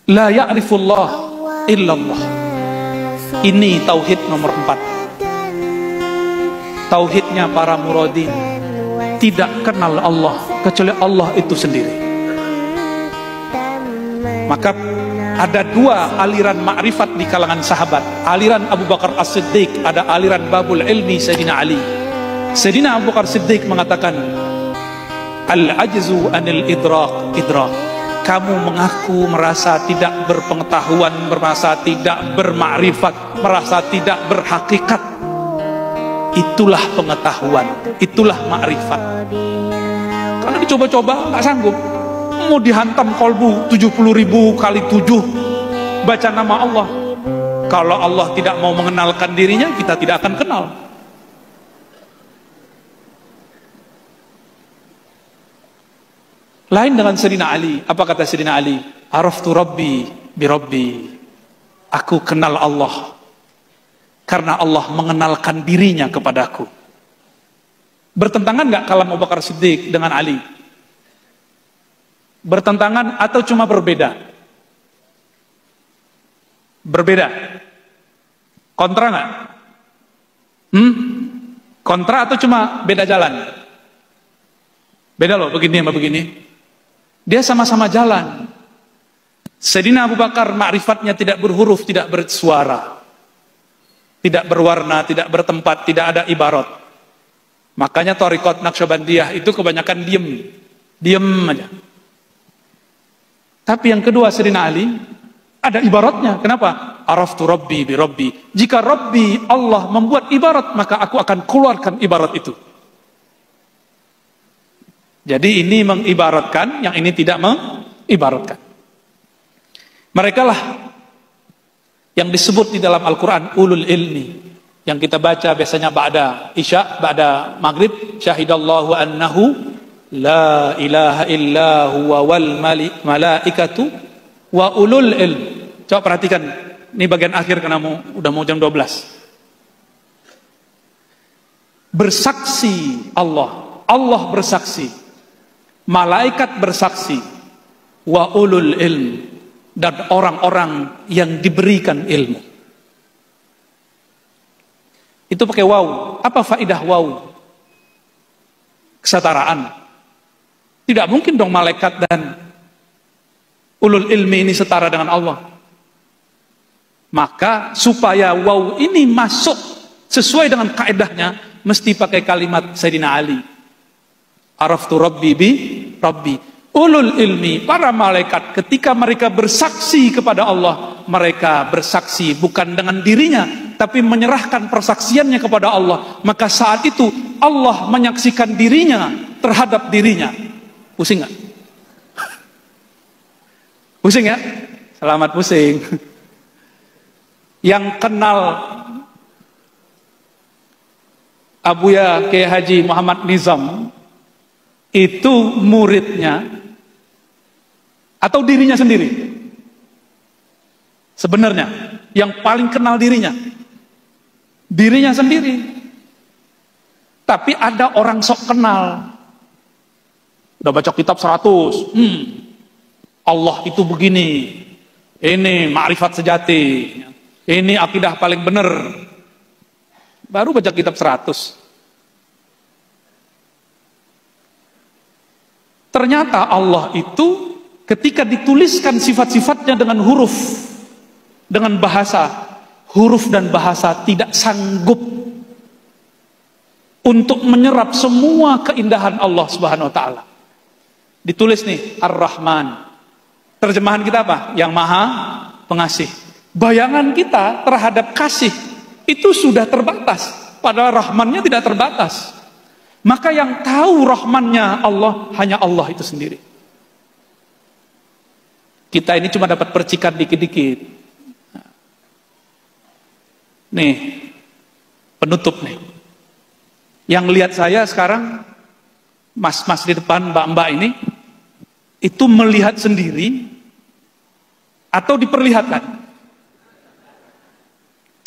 La ya'rifullah illallah. Ini tauhid nomor 4. Tauhidnya para muradin, tidak kenal Allah kecuali Allah itu sendiri. Maka ada 2 aliran ma'rifat di kalangan sahabat. Aliran Abu Bakar As-Siddiq, ada aliran babul ilmi Sayyidina Ali. Sayyidina Abu Bakar Siddiq mengatakan, al-ajzu anil idrak idrak. Kamu mengaku merasa tidak berpengetahuan, merasa tidak bermakrifat, merasa tidak berhakikat. Itulah pengetahuan, itulah makrifat. Karena dicoba-coba nggak sanggup. Mau dihantam kolbu 70.000 kali 7 baca nama Allah. Kalau Allah tidak mau mengenalkan dirinya, kita tidak akan kenal. Lain dengan Sayyidina Ali. Apa kata Sayyidina Ali? Araftu Rabbi bi Rabbi. Aku kenal Allah karena Allah mengenalkan dirinya kepadaku. Bertentangan nggak kalam Abu Bakar Siddiq dengan Ali? Bertentangan atau cuma berbeda? Berbeda. Kontra nggak? Kontra atau cuma beda jalan? Beda loh, begini sama begini. Dia sama-sama jalan. Sayyidina Abu Bakar ma'rifatnya tidak berhuruf, tidak bersuara, tidak berwarna, tidak bertempat, tidak ada ibarat. Makanya Thariqat Naqsyabandiyah itu kebanyakan diem aja. Tapi yang kedua Sayyidina Ali ada ibaratnya. Kenapa? Araftu Rabbi bi Rabbi. Jika Rabbi Allah membuat ibarat, maka aku akan keluarkan ibarat itu. Jadi ini mengibaratkan, yang ini tidak mengibaratkan. Mereka lah yang disebut di dalam Al-Quran ulul ilmi, yang kita baca biasanya ba'da isya, ba'da maghrib, syahidallahu annahu la ilaha illa huwa wal malaikatu wa ulul ilm. Coba perhatikan, ini bagian akhir karena udah mau jam 12. Bersaksi Allah bersaksi, malaikat bersaksi, wa ulul ilm, dan orang-orang yang diberikan ilmu. Itu pakai waw. Apa faidah waw? Kesetaraan. Tidak mungkin dong malaikat dan ulul ilmi ini setara dengan Allah. Maka supaya waw ini masuk sesuai dengan kaedahnya, mesti pakai kalimat Sayyidina Ali. Araftu Rabbi bi Rabbi. Ulul ilmi, para malaikat ketika mereka bersaksi kepada Allah, mereka bersaksi bukan dengan dirinya, tapi menyerahkan persaksiannya kepada Allah. Maka saat itu Allah menyaksikan dirinya terhadap dirinya. Pusing gak? Pusing ya? Selamat pusing. Yang kenal Abuya Kiai Haji Muhammad Nizam itu muridnya atau dirinya sendiri? Sebenarnya yang paling kenal dirinya sendiri. Tapi ada orang sok kenal, udah baca kitab 100, Allah itu begini, ini ma'rifat sejati, ini akidah paling benar, baru baca kitab 100. Ternyata Allah itu ketika dituliskan sifat-sifatnya dengan huruf, dengan bahasa, huruf dan bahasa tidak sanggup untuk menyerap semua keindahan Allah Subhanahu wa taala. Ditulis nih Ar-Rahman. Terjemahan kita apa? Yang Maha Pengasih. Bayangan kita terhadap kasih itu sudah terbatas, padahal Rahmannya tidak terbatas. Maka yang tahu Rahmannya Allah hanya Allah itu sendiri. Kita ini cuma dapat percikan dikit-dikit. Nih, penutup nih. Yang lihat saya sekarang, mas-mas di depan, mbak-mbak ini, itu melihat sendiri atau diperlihatkan?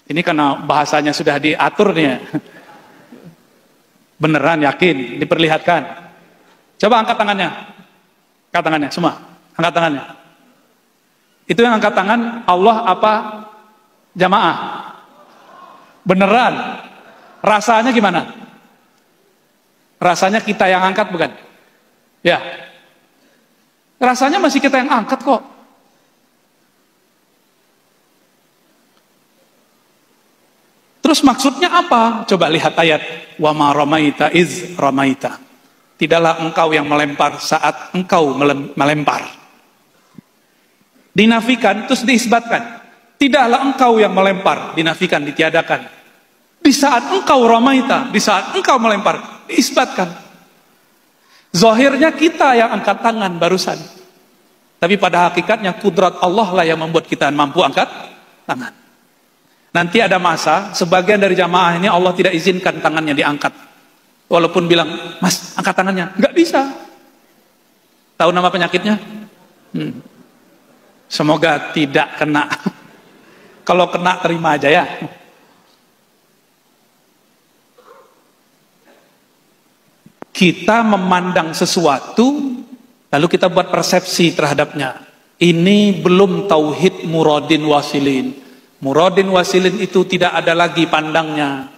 Ini karena bahasanya sudah diatur nih ya. Beneran yakin diperlihatkan? Coba angkat tangannya. Angkat tangannya semua. Angkat tangannya. Itu yang angkat tangan Allah apa jamaah? Beneran? Rasanya gimana? Rasanya kita yang angkat bukan? Ya. Rasanya masih kita yang angkat kok. Terus maksudnya apa? Coba lihat ayat. Wa ma ramaita iz ramaita. Tidaklah engkau yang melempar saat engkau melempar. Dinafikan, terus diisbatkan. Tidaklah engkau yang melempar. Dinafikan, ditiadakan. Di saat engkau ramaita, di saat engkau melempar, diisbatkan. Zahirnya kita yang angkat tangan barusan. Tapi pada hakikatnya kudrat Allah lah yang membuat kita mampu angkat tangan. Nanti ada masa, sebagian dari jamaah ini Allah tidak izinkan tangannya diangkat. Walaupun bilang, mas angkat tangannya. Nggak bisa. Tahu nama penyakitnya? Semoga tidak kena. Kalau kena terima aja ya. Kita memandang sesuatu, lalu kita buat persepsi terhadapnya. Ini belum tauhid muradin wasilin. Muradin wasilin itu tidak ada lagi pandangnya.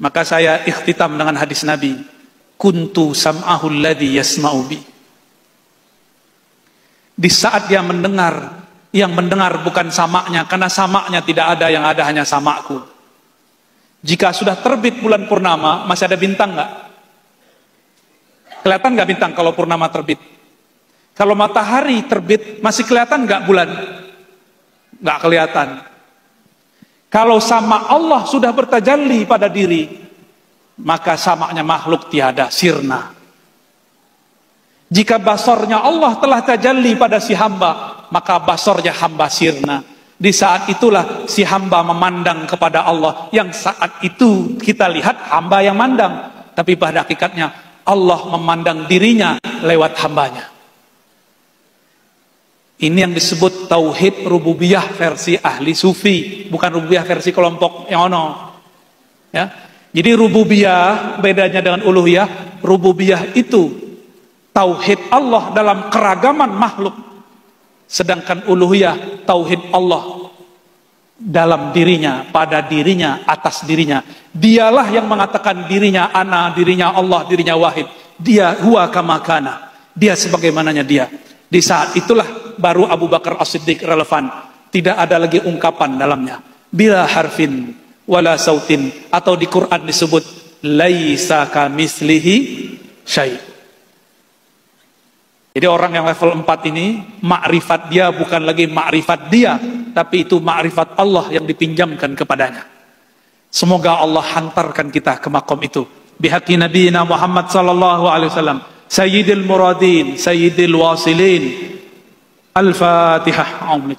Maka saya ikhtitam dengan hadis Nabi. Kuntu sam'ahul ladzi yasma'u bi. Di saat dia mendengar, yang mendengar bukan samaknya, karena samaknya tidak ada, yang ada hanya samakku. Jika sudah terbit bulan purnama, masih ada bintang nggak? Kelihatan nggak bintang kalau purnama terbit? Kalau matahari terbit, masih kelihatan nggak bulan? Nggak kelihatan. Kalau sama Allah sudah bertajalli pada diri, maka samaknya makhluk tiada, sirna. Jika basornya Allah telah tajalli pada si hamba, maka basornya hamba sirna. Di saat itulah si hamba memandang kepada Allah, yang saat itu kita lihat hamba yang mandang, tapi pada hakikatnya Allah memandang dirinya lewat hambanya. Ini yang disebut tauhid rububiyah versi ahli sufi, bukan rububiyah versi kelompok yang ono. Ya. Jadi rububiyah bedanya dengan uluhiyah. Rububiyah itu tauhid Allah dalam keragaman makhluk. Sedangkan uluhiyah tauhid Allah dalam dirinya, pada dirinya, atas dirinya. Dialah yang mengatakan dirinya ana, dirinya Allah, dirinya wahid. Dia huwa kama kana. Dia sebagaimananya dia. Di saat itulah baru Abu Bakar As-Siddiq relevan. Tidak ada lagi ungkapan dalamnya. Bila harfin wala sautin, atau di Quran disebut laisa kamislihi syai'. Jadi orang yang level 4 ini, makrifat dia bukan lagi makrifat dia, tapi itu makrifat Allah yang dipinjamkan kepadanya. Semoga Allah hantarkan kita ke makom itu. Bihaqi Nabiina Muhammad sallallahu alaihi wasallam, Sayyidil Muradin, Sayyidil Wasilin. Al-Fatihah. Allahumma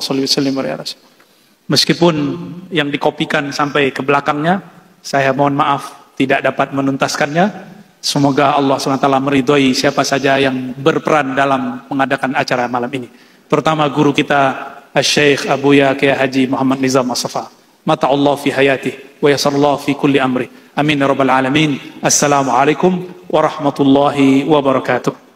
shalli wa sallim ala Rasul. Meskipun yang dikopikan sampai ke belakangnya, saya mohon maaf tidak dapat menuntaskannya. Semoga Allah SWT meridhoi siapa saja yang berperan dalam mengadakan acara malam ini. Terutama guru kita, Syekh Abuya Kiai Haji Muhammad Nizam As-Safa. Mata Allah fi hayatih wa yasarallahu fi kulli amri. Amin ya rabbal alamin. Assalamualaikum warahmatullahi wabarakatuh.